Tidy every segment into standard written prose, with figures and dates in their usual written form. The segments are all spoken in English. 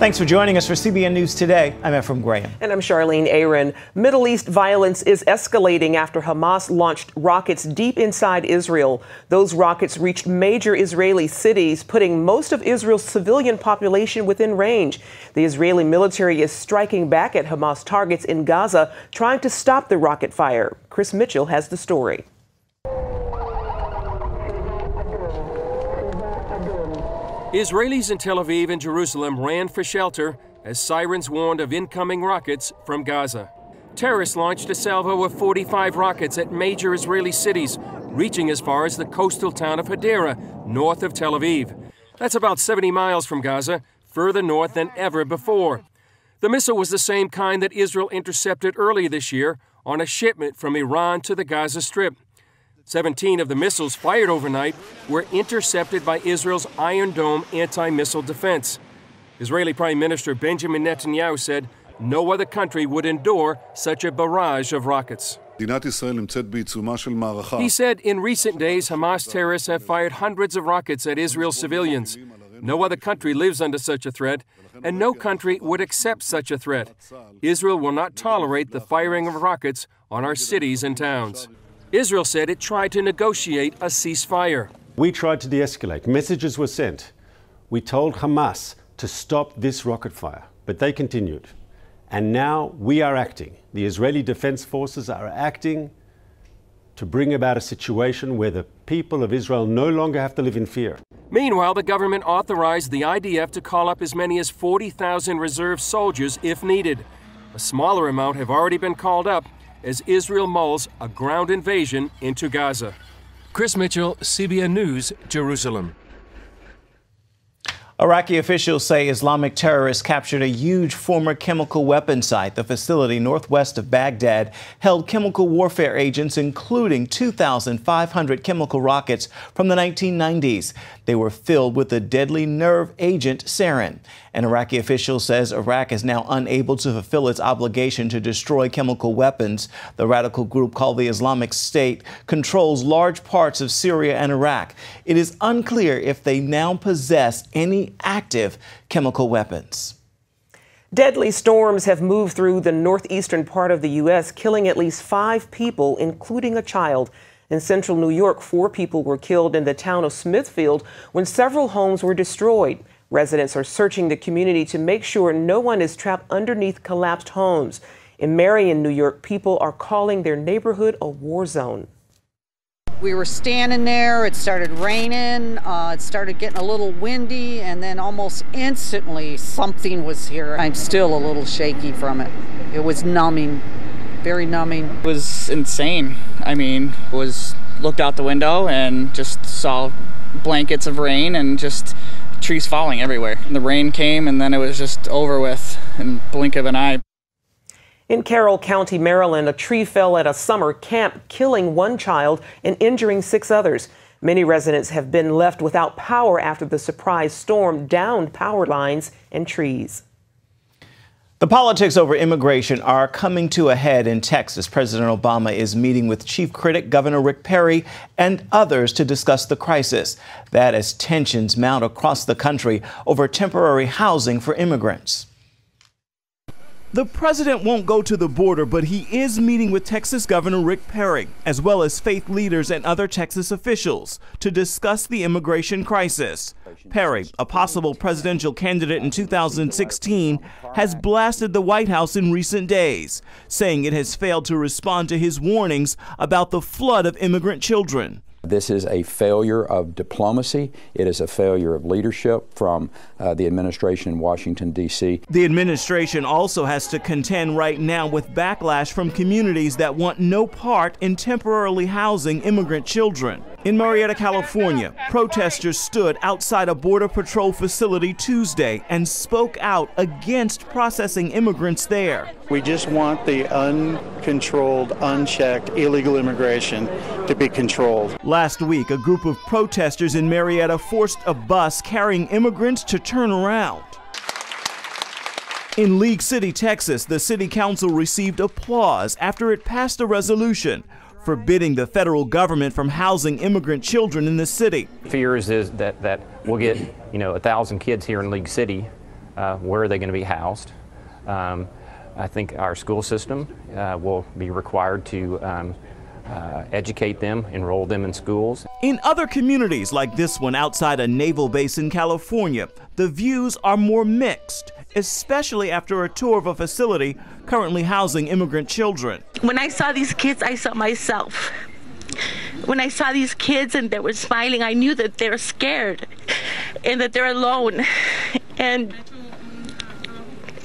Thanks for joining us for CBN News Today. I'm Ephraim Graham. And I'm Charlene Aaron. Middle East violence is escalating after Hamas launched rockets deep inside Israel. Those rockets reached major Israeli cities, putting most of Israel's civilian population within range. The Israeli military is striking back at Hamas targets in Gaza, trying to stop the rocket fire. Chris Mitchell has the story. Israelis in Tel Aviv and Jerusalem ran for shelter as sirens warned of incoming rockets from Gaza. Terrorists launched a salvo of 45 rockets at major Israeli cities, reaching as far as the coastal town of Hadera, north of Tel Aviv. That's about 70 miles from Gaza, further north than ever before. The missile was the same kind that Israel intercepted early this year on a shipment from Iran to the Gaza Strip. 17 of the missiles fired overnight were intercepted by Israel's Iron Dome anti-missile defense. Israeli Prime Minister Benjamin Netanyahu said no other country would endure such a barrage of rockets. He said in recent days, Hamas terrorists have fired hundreds of rockets at Israel civilians. No other country lives under such a threat, and no country would accept such a threat. Israel will not tolerate the firing of rockets on our cities and towns. Israel said it tried to negotiate a ceasefire. We tried to de-escalate. Messages were sent. We told Hamas to stop this rocket fire, but they continued. And now we are acting. The Israeli Defense Forces are acting to bring about a situation where the people of Israel no longer have to live in fear. Meanwhile, the government authorized the IDF to call up as many as 40,000 reserve soldiers if needed. A smaller amount have already been called up as Israel mulls a ground invasion into Gaza. Chris Mitchell, CBN News, Jerusalem. Iraqi officials say Islamic terrorists captured a huge former chemical weapons site. The facility northwest of Baghdad held chemical warfare agents, including 2,500 chemical rockets from the 1990s. They were filled with the deadly nerve agent sarin. An Iraqi official says Iraq is now unable to fulfill its obligation to destroy chemical weapons. The radical group called the Islamic State controls large parts of Syria and Iraq. It is unclear if they now possess any active chemical weapons. Deadly storms have moved through the northeastern part of the U.S., killing at least 5 people, including a child. In central New York, 4 people were killed in the town of Smithfield when several homes were destroyed. Residents are searching the community to make sure no one is trapped underneath collapsed homes. In Marion, New York, people are calling their neighborhood a war zone. We were standing there, it started raining, it started getting a little windy, and then almost instantly something was here. I'm still a little shaky from it. It was numbing, very numbing. It was insane. I mean, looked out the window and just saw blankets of rain and just trees falling everywhere. And the rain came and then it was just over with in the blink of an eye. In Carroll County, Maryland, a tree fell at a summer camp, killing 1 child and injuring 6 others. Many residents have been left without power after the surprise storm downed power lines and trees. The politics over immigration are coming to a head in Texas. President Obama is meeting with chief critic Governor Rick Perry and others to discuss the crisis. That as tensions mount across the country over temporary housing for immigrants. The president won't go to the border, but he is meeting with Texas Governor Rick Perry, as well as faith leaders and other Texas officials, to discuss the immigration crisis. Perry, a possible presidential candidate in 2016, has blasted the White House in recent days, saying it has failed to respond to his warnings about the flood of immigrant children. This is a failure of diplomacy. It is a failure of leadership from the administration in Washington, D.C. The administration also has to contend right now with backlash from communities that want no part in temporarily housing immigrant children. In Marietta, California, protesters stood outside a Border Patrol facility Tuesday and spoke out against processing immigrants there. We just want the uncontrolled, unchecked illegal immigration to be controlled. Last week, a group of protesters in Marietta forced a bus carrying immigrants to turn around. In League City, Texas, the city council received applause after it passed a resolution forbidding the federal government from housing immigrant children in the city. Fears is that we'll get 1,000 kids here in League City where are they going to be housed? I think our school system will be required to educate them, enroll them in schools. In other communities like this one outside a naval base in California, the views are more mixed, especially after a tour of a facility currently housing immigrant children. When I saw these kids, I saw myself. When I saw these kids and they were smiling, I knew that they're scared and that they're alone. And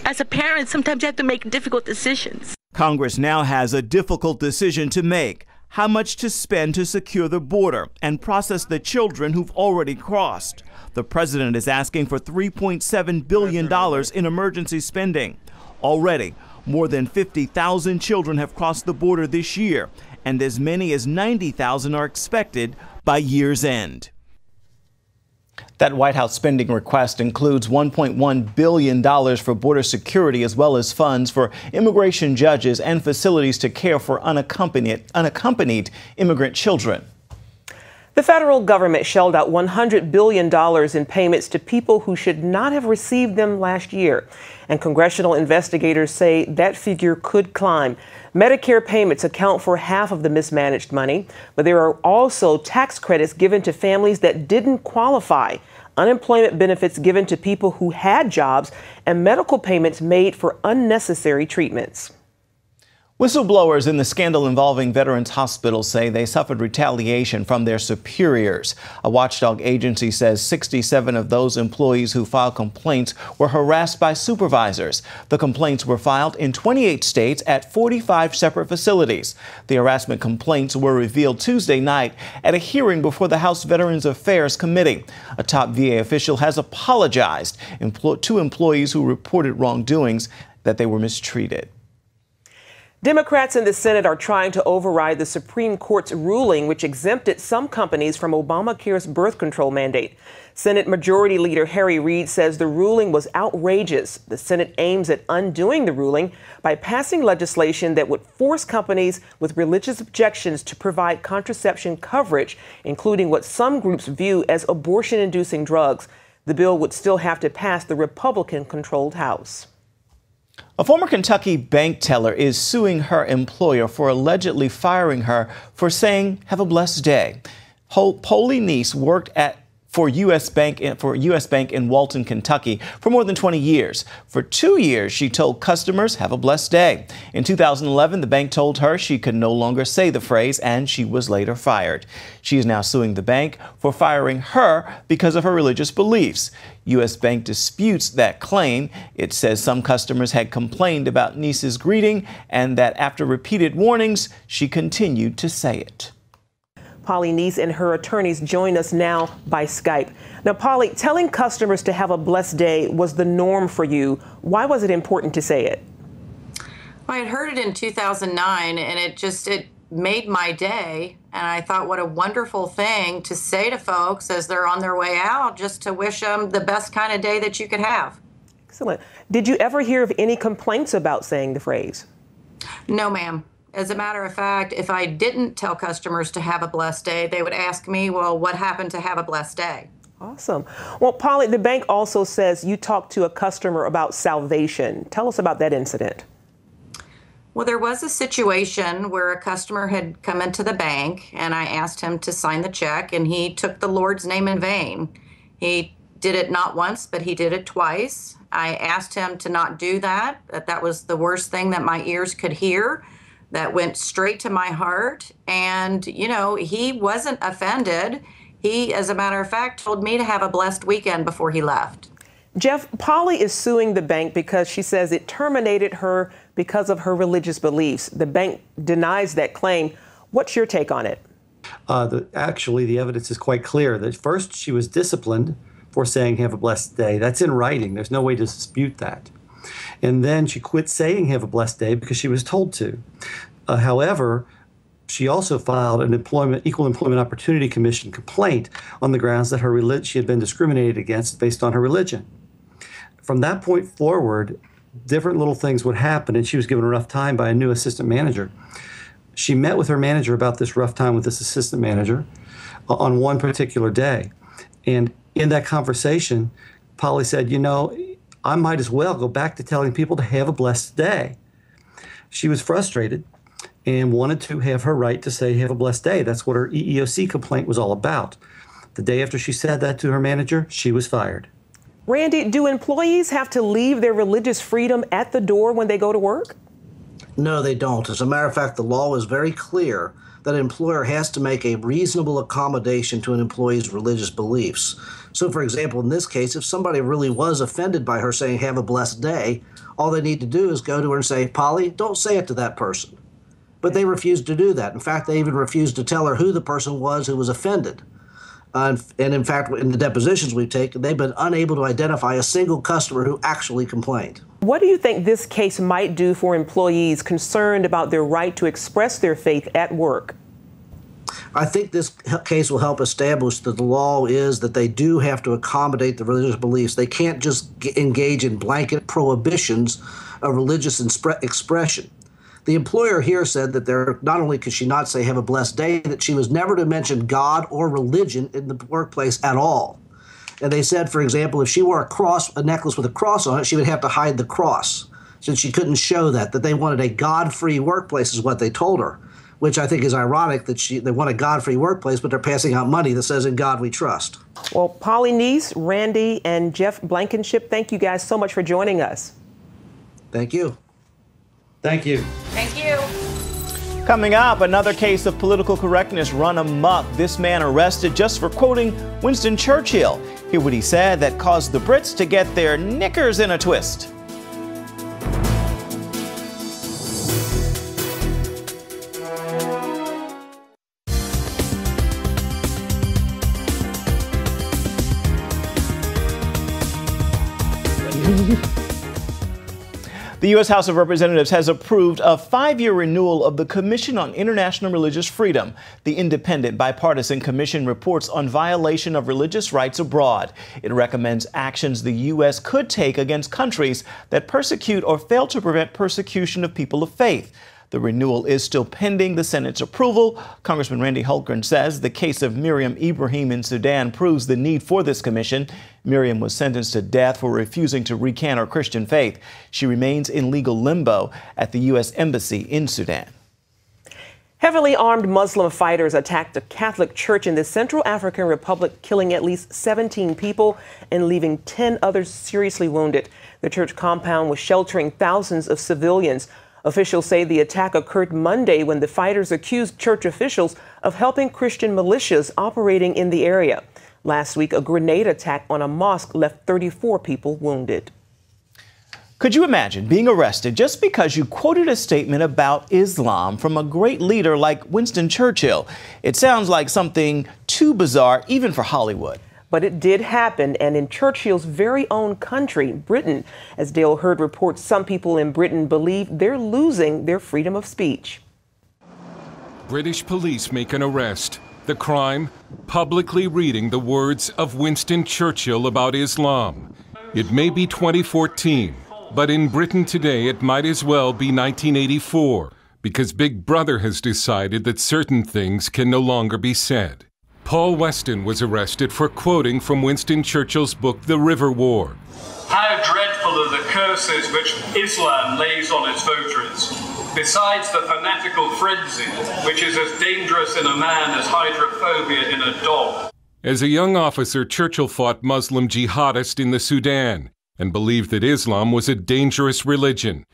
as a parent, sometimes you have to make difficult decisions. Congress now has a difficult decision to make: how much to spend to secure the border and process the children who've already crossed. The president is asking for $3.7 billion in emergency spending. Already, more than 50,000 children have crossed the border this year, and as many as 90,000 are expected by year's end. That White House spending request includes $1.1 billion for border security, as well as funds for immigration judges and facilities to care for unaccompanied immigrant children. The federal government shelled out $100 billion in payments to people who should not have received them last year. And congressional investigators say that figure could climb. Medicare payments account for half of the mismanaged money, but there are also tax credits given to families that didn't qualify, unemployment benefits given to people who had jobs, and medical payments made for unnecessary treatments. Whistleblowers in the scandal involving veterans hospitals say they suffered retaliation from their superiors. A watchdog agency says 67 of those employees who filed complaints were harassed by supervisors. The complaints were filed in 28 states at 45 separate facilities. The harassment complaints were revealed Tuesday night at a hearing before the House Veterans Affairs Committee. A top VA official has apologized to employees who reported wrongdoings, that they were mistreated. Democrats in the Senate are trying to override the Supreme Court's ruling which exempted some companies from Obamacare's birth control mandate. Senate Majority Leader Harry Reid says the ruling was outrageous. The Senate aims at undoing the ruling by passing legislation that would force companies with religious objections to provide contraception coverage, including what some groups view as abortion-inducing drugs. The bill would still have to pass the Republican-controlled House. A former Kentucky bank teller is suing her employer for allegedly firing her for saying, "Have a blessed day." Polly Neese worked for U.S. Bank in Walton, Kentucky for more than 20 years. For 2 years, she told customers, "Have a blessed day." In 2011, the bank told her she could no longer say the phrase, and she was later fired. She is now suing the bank for firing her because of her religious beliefs. U.S. Bank disputes that claim. It says some customers had complained about Neese's greeting and that after repeated warnings, she continued to say it. Polly Neese and her attorneys join us now by Skype. Now, Polly, telling customers to have a blessed day was the norm for you. Why was it important to say it? Well, I had heard it in 2009, and it made my day. And I thought, what a wonderful thing to say to folks as they're on their way out, just to wish them the best kind of day that you could have. Excellent. Did you ever hear of any complaints about saying the phrase? No, ma'am. As a matter of fact, if I didn't tell customers to have a blessed day, they would ask me, well, what happened to have a blessed day? Awesome. Well, Polly, the bank also says you talked to a customer about salvation. Tell us about that incident. Well, there was a situation where a customer had come into the bank, and I asked him to sign the check, and he took the Lord's name in vain. He did it not once, but he did it twice. I asked him to not do that, that was the worst thing that my ears could hear. That went straight to my heart. And, you know, he wasn't offended. He, as a matter of fact, told me to have a blessed weekend before he left. Jeff, Polly is suing the bank because she says it terminated her because of her religious beliefs. The bank denies that claim. What's your take on it? Actually, the evidence is quite clear that first she was disciplined for saying have a blessed day. That's in writing. There's no way to dispute that. And then she quit saying have a blessed day because she was told to. However, she also filed an Equal Employment Opportunity Commission complaint on the grounds that she had been discriminated against based on her religion. From that point forward, different little things would happen, and she was given a rough time by a new assistant manager. She met with her manager about this rough time with this assistant manager on one particular day. And in that conversation, Polly said, you know, I might as well go back to telling people to have a blessed day. She was frustrated and wanted to have her right to say, have a blessed day. That's what her EEOC complaint was all about. The day after she said that to her manager, she was fired. Randy, do employees have to leave their religious freedom at the door when they go to work? No, they don't. As a matter of fact, the law is very clear that an employer has to make a reasonable accommodation to an employee's religious beliefs. So, for example, in this case, if somebody really was offended by her saying, have a blessed day, all they need to do is go to her and say, Polly, don't say it to that person. But they refused to do that. In fact, they even refused to tell her who the person was who was offended. And in fact, in the depositions we've taken, they've been unable to identify a single customer who actually complained. What do you think this case might do for employees concerned about their right to express their faith at work? I think this case will help establish that the law is that they do have to accommodate the religious beliefs. They can't just engage in blanket prohibitions of religious expression. The employer here said that not only could she not say have a blessed day, that she was never to mention God or religion in the workplace at all. And they said, for example, if she wore a necklace with a cross on it, she would have to hide the cross, since she couldn't show that they wanted a God-free workplace is what they told her, which I think is ironic that they want a God-free workplace, but they're passing out money that says, in God we trust. Well, Polly Neese, Randy, and Jeff Blankenship, thank you guys so much for joining us. Thank you. Thank you. Thank you. Coming up, another case of political correctness run amok. This man arrested just for quoting Winston Churchill. Hear what he said that caused the Brits to get their knickers in a twist. The U.S. House of Representatives has approved a 5-year renewal of the Commission on International Religious Freedom. The independent bipartisan commission reports on violation of religious rights abroad. It recommends actions the U.S. could take against countries that persecute or fail to prevent persecution of people of faith. The renewal is still pending the Senate's approval. Congressman Randy Hultgren says the case of Miriam Ibrahim in Sudan proves the need for this commission. Miriam was sentenced to death for refusing to recant her Christian faith. She remains in legal limbo at the U.S. Embassy in Sudan. Heavily armed Muslim fighters attacked a Catholic church in the Central African Republic, killing at least 17 people and leaving 10 others seriously wounded. The church compound was sheltering thousands of civilians. Officials say the attack occurred Monday when the fighters accused church officials of helping Christian militias operating in the area. Last week, a grenade attack on a mosque left 34 people wounded. Could you imagine being arrested just because you quoted a statement about Islam from a great leader like Winston Churchill? It sounds like something too bizarre even for Hollywood. But it did happen, and in Churchill's very own country, Britain. As Dale Hurd reports, some people in Britain believe they're losing their freedom of speech. British police make an arrest. The crime? Publicly reading the words of Winston Churchill about Islam. It may be 2014, but in Britain today it might as well be 1984, because Big Brother has decided that certain things can no longer be said. Paul Weston was arrested for quoting from Winston Churchill's book, The River War. How dreadful are the curses which Islam lays on its votaries, besides the fanatical frenzy, which is as dangerous in a man as hydrophobia in a dog. As a young officer, Churchill fought Muslim jihadists in the Sudan and believed that Islam was a dangerous religion.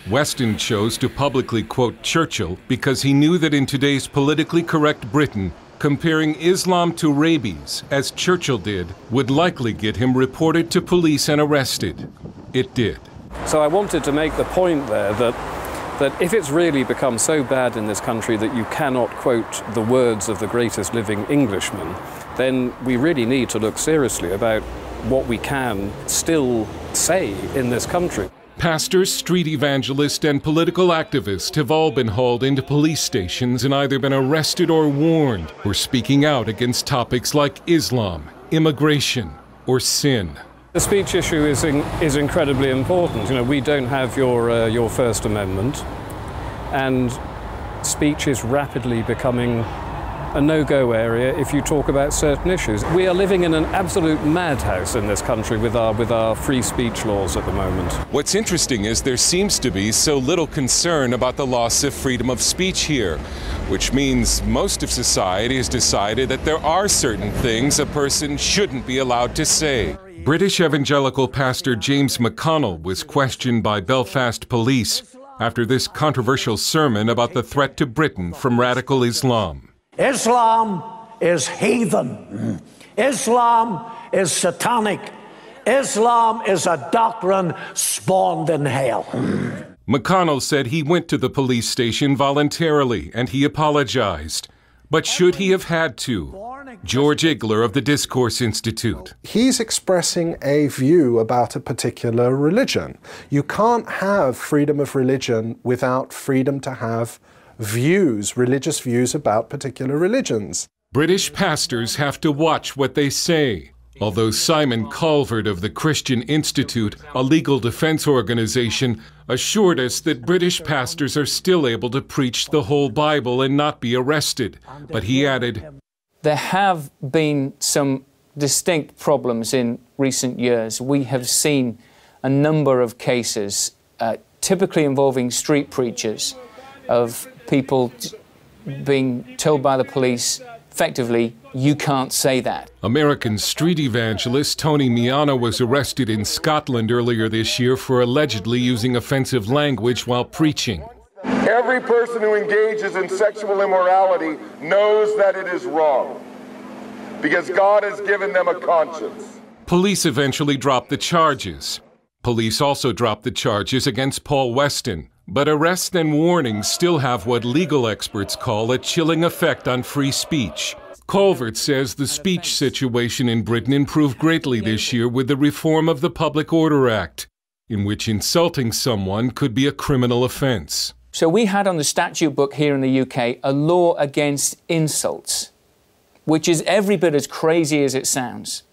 Weston chose to publicly quote Churchill because he knew that in today's politically correct Britain, comparing Islam to rabies, as Churchill did, would likely get him reported to police and arrested. It did. So I wanted to make the point there that if it's really become so bad in this country that you cannot quote the words of the greatest living Englishman, then we really need to look seriously about what we can still say in this country. Pastors, street evangelists, and political activists have all been hauled into police stations and either been arrested or warned for speaking out against topics like Islam, immigration, or sin. The speech issue is incredibly important. You know, we don't have your First Amendment, and speech is rapidly becoming a no-go area if you talk about certain issues. We are living in an absolute madhouse in this country with our free speech laws at the moment. What's interesting is there seems to be so little concern about the loss of freedom of speech here, which means most of society has decided that there are certain things a person shouldn't be allowed to say. British evangelical pastor James McConnell was questioned by Belfast police after this controversial sermon about the threat to Britain from radical Islam. Islam is heathen. Islam is satanic. Islam is a doctrine spawned in hell. McConnell said he went to the police station voluntarily and he apologized. But should he have had to? George Igler of the Discourse Institute. He's expressing a view about a particular religion. You can't have freedom of religion without freedom to have views, religious views about particular religions. British pastors have to watch what they say. Although Simon Calvert of the Christian Institute, a legal defense organization, assured us that British pastors are still able to preach the whole Bible and not be arrested. But he added, there have been some distinct problems in recent years. We have seen a number of cases, typically involving street preachers, of people being told by the police, effectively, you can't say that. American street evangelist Tony Miano was arrested in Scotland earlier this year for allegedly using offensive language while preaching. Every person who engages in sexual immorality knows that it is wrong, because God has given them a conscience. Police eventually dropped the charges. Police also dropped the charges against Paul Weston. But arrests and warnings still have what legal experts call a chilling effect on free speech. Calvert says the speech situation in Britain improved greatly this year with the reform of the Public Order Act, in which insulting someone could be a criminal offence. So we had on the statute book here in the UK a law against insults, which is every bit as crazy as it sounds.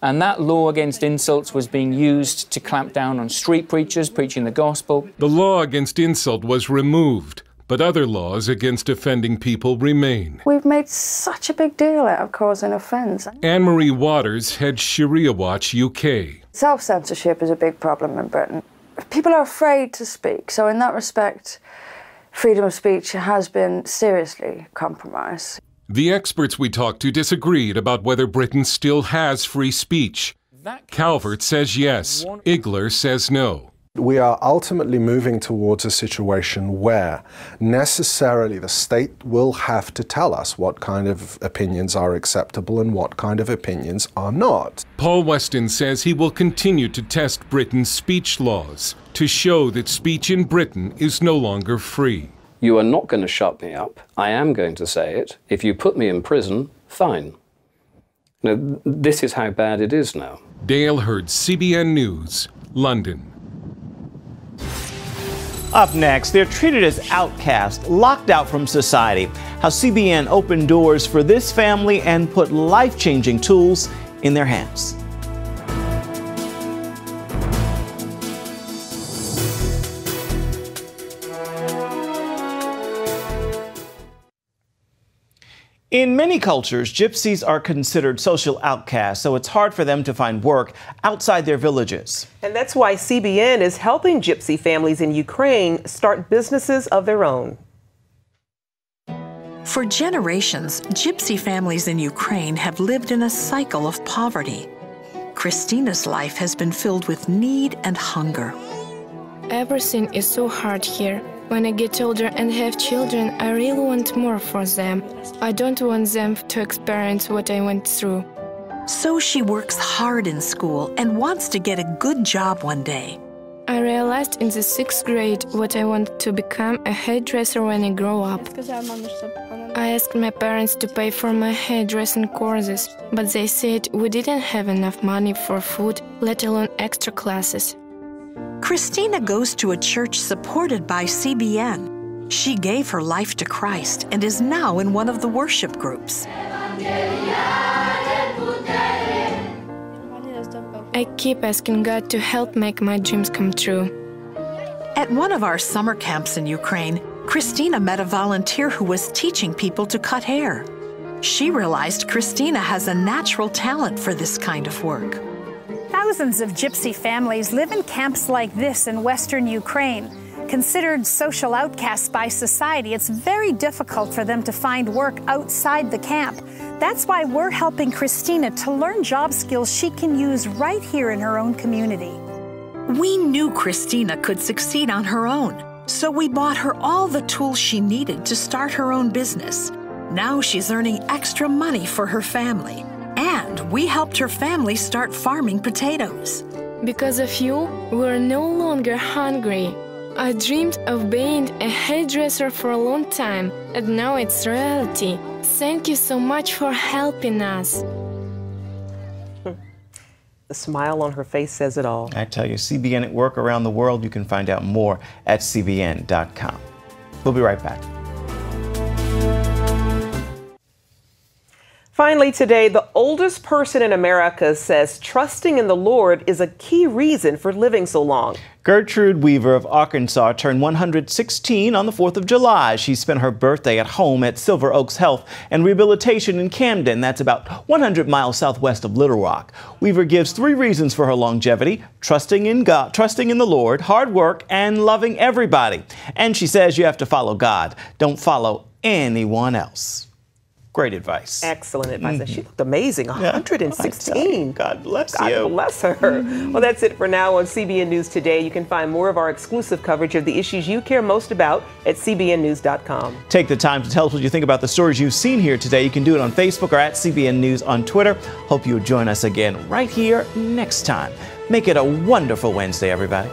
And that law against insults was being used to clamp down on street preachers preaching the gospel. The law against insult was removed, but other laws against offending people remain. We've made such a big deal out of causing offence. Anne-Marie Waters heads Sharia Watch UK. Self-censorship is a big problem in Britain. People are afraid to speak, so in that respect, freedom of speech has been seriously compromised. The experts we talked to disagreed about whether Britain still has free speech. Calvert says yes. Igler says no. We are ultimately moving towards a situation where necessarily the state will have to tell us what kind of opinions are acceptable and what kind of opinions are not. Paul Weston says he will continue to test Britain's speech laws to show that speech in Britain is no longer free. You are not going to shut me up. I am going to say it. If you put me in prison, fine. Now, this is how bad it is now. Dale Hurd, CBN News, London. Up next, they're treated as outcasts, locked out from society. How CBN opened doors for this family and put life-changing tools in their hands. In many cultures, gypsies are considered social outcasts, so it's hard for them to find work outside their villages. And that's why CBN is helping gypsy families in Ukraine start businesses of their own. For generations, gypsy families in Ukraine have lived in a cycle of poverty. Christina's life has been filled with need and hunger. Everything is so hard here. When I get older and have children, I really want more for them. I don't want them to experience what I went through. So she works hard in school and wants to get a good job one day. I realized in the 6th grade what I want to become a hairdresser when I grow up. I asked my parents to pay for my hairdressing courses, but they said we didn't have enough money for food, let alone extra classes. Christina goes to a church supported by CBN. She gave her life to Christ and is now in one of the worship groups. I keep asking God to help make my dreams come true. At one of our summer camps in Ukraine, Christina met a volunteer who was teaching people to cut hair. She realized Christina has a natural talent for this kind of work. Thousands of gypsy families live in camps like this in western Ukraine. Considered social outcasts by society, it's very difficult for them to find work outside the camp. That's why we're helping Christina to learn job skills she can use right here in her own community. We knew Christina could succeed on her own, so we bought her all the tools she needed to start her own business. Now she's earning extra money for her family, and we helped her family start farming potatoes. Because of you, we're no longer hungry. I dreamed of being a hairdresser for a long time, and now it's reality. Thank you so much for helping us. The smile on her face says it all. I tell you, CBN at work around the world. You can find out more at cbn.com. We'll be right back. Finally today, the oldest person in America says trusting in the Lord is a key reason for living so long. Gertrude Weaver of Arkansas turned 116 on the 4th of July. She spent her birthday at home at Silver Oaks Health and Rehabilitation in Camden. That's about 100 miles southwest of Little Rock. Weaver gives 3 reasons for her longevity: trusting in God, trusting in the Lord, hard work, and loving everybody. And she says you have to follow God. Don't follow anyone else. Great advice. Excellent advice. And she looked amazing. 116. God bless you. God bless her. Well, that's it for now on CBN News Today. You can find more of our exclusive coverage of the issues you care most about at cbnnews.com. Take the time to tell us what you think about the stories you've seen here today. You can do it on Facebook or at CBN News on Twitter. Hope you'll join us again right here next time. Make it a wonderful Wednesday, everybody.